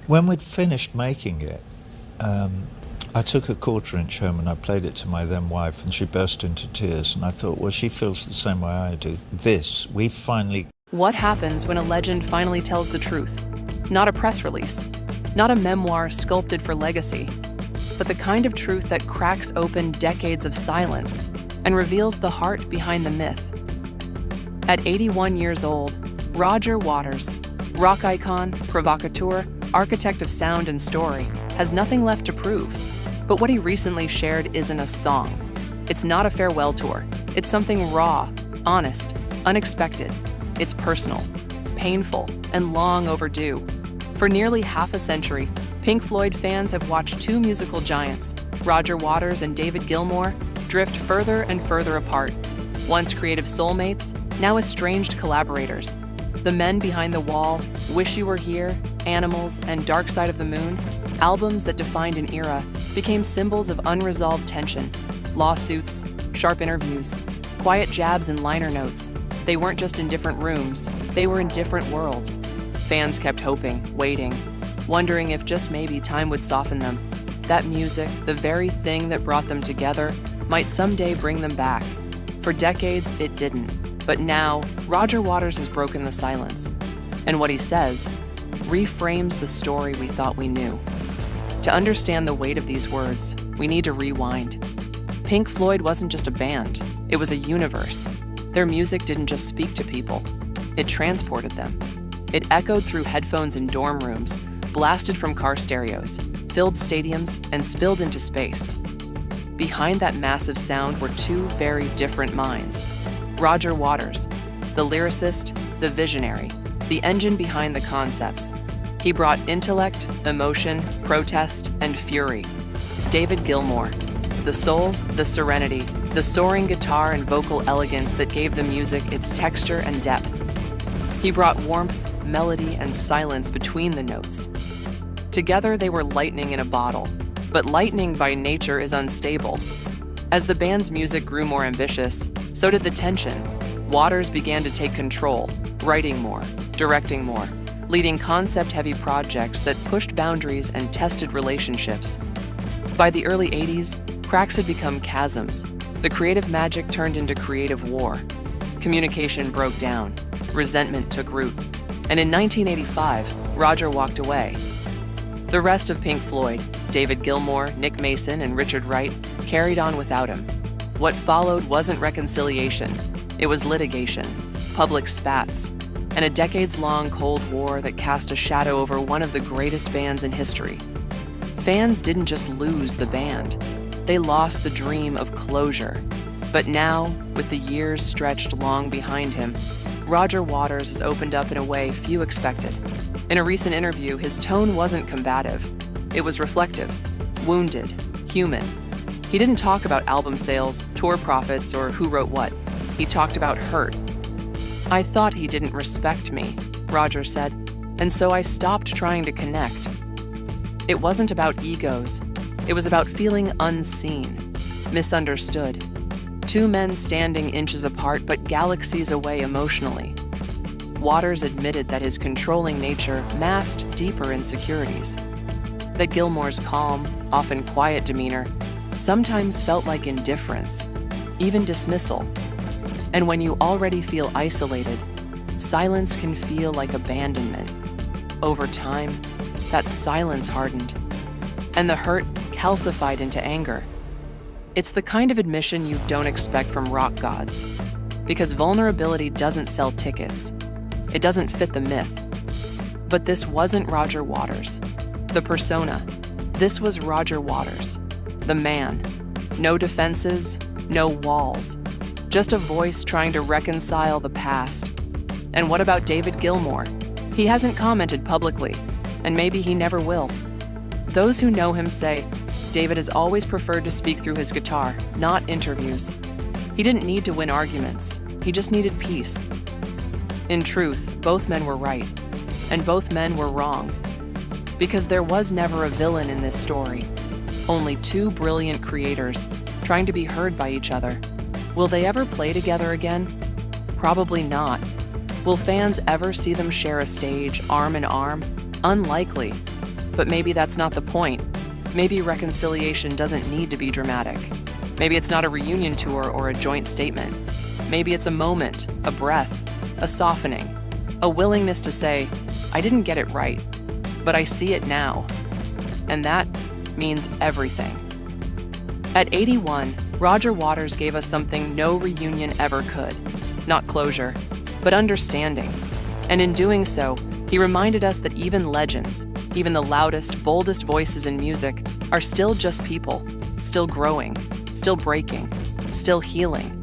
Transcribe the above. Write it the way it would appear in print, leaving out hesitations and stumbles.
When we'd finished making it, I took a quarter-inch home and I played it to my then wife, and she burst into tears. And I thought, well, she feels the same way I do. We finally... What happens when a legend finally tells the truth? Not a press release, not a memoir sculpted for legacy, but the kind of truth that cracks open decades of silence and reveals the heart behind the myth. At 81 years old, Roger Waters, rock icon, provocateur, architect of sound and story, has nothing left to prove. But what he recently shared isn't a song. It's not a farewell tour. It's something raw, honest, unexpected. It's personal, painful, and long overdue. For nearly half a century, Pink Floyd fans have watched two musical giants, Roger Waters and David Gilmour, drift further and further apart. Once creative soulmates, now estranged collaborators. The men behind the wall, Wish You Were Here, Animals, and Dark Side of the Moon, albums that defined an era, became symbols of unresolved tension. Lawsuits, sharp interviews, quiet jabs and liner notes. They weren't just in different rooms, they were in different worlds. Fans kept hoping, waiting, wondering if just maybe time would soften them. That music, the very thing that brought them together, might someday bring them back. For decades, it didn't. But now, Roger Waters has broken the silence. And what he says reframes the story we thought we knew. To understand the weight of these words, we need to rewind. Pink Floyd wasn't just a band, it was a universe. Their music didn't just speak to people, it transported them. It echoed through headphones in dorm rooms, blasted from car stereos, filled stadiums, and spilled into space. Behind that massive sound were two very different minds. Roger Waters, the lyricist, the visionary, the engine behind the concepts. He brought intellect, emotion, protest, and fury. David Gilmour, the soul, the serenity, the soaring guitar and vocal elegance that gave the music its texture and depth. He brought warmth, melody, and silence between the notes. Together they were lightning in a bottle, but lightning by nature is unstable. As the band's music grew more ambitious, so did the tension. Waters began to take control, writing more, directing more, leading concept-heavy projects that pushed boundaries and tested relationships. By the early 80s, cracks had become chasms. The creative magic turned into creative war. Communication broke down. Resentment took root. And in 1985, Roger walked away. The rest of Pink Floyd, David Gilmour, Nick Mason, and Richard Wright, carried on without him. What followed wasn't reconciliation. It was litigation, public spats, and a decades-long Cold War that cast a shadow over one of the greatest bands in history. Fans didn't just lose the band. They lost the dream of closure. But now, with the years stretched long behind him, Roger Waters has opened up in a way few expected. In a recent interview, his tone wasn't combative. It was reflective, wounded, human. He didn't talk about album sales, tour profits, or who wrote what. He talked about hurt. "I thought he didn't respect me," Roger said, "and so I stopped trying to connect." It wasn't about egos. It was about feeling unseen, misunderstood. Two men standing inches apart but galaxies away emotionally. Waters admitted that his controlling nature masked deeper insecurities. That Gilmour's calm, often quiet demeanor sometimes felt like indifference, even dismissal. And when you already feel isolated, silence can feel like abandonment. Over time, that silence hardened, and the hurt calcified into anger. It's the kind of admission you don't expect from rock gods, because vulnerability doesn't sell tickets. It doesn't fit the myth. But this wasn't Roger Waters, the persona. This was Roger Waters, the man. No defenses, no walls, just a voice trying to reconcile the past. And what about David Gilmour? He hasn't commented publicly, and maybe he never will. Those who know him say, David has always preferred to speak through his guitar, not interviews. He didn't need to win arguments, he just needed peace. In truth, both men were right, and both men were wrong. Because there was never a villain in this story, only two brilliant creators trying to be heard by each other. Will they ever play together again? Probably not. Will fans ever see them share a stage arm in arm? Unlikely. But maybe that's not the point. Maybe reconciliation doesn't need to be dramatic. Maybe it's not a reunion tour or a joint statement. Maybe it's a moment, a breath, a softening, a willingness to say, I didn't get it right, but I see it now. And that means everything. At 81, Roger Waters gave us something no reunion ever could. Not closure, but understanding. And in doing so, he reminded us that even legends, even the loudest, boldest voices in music, are still just people, still growing, still breaking, still healing.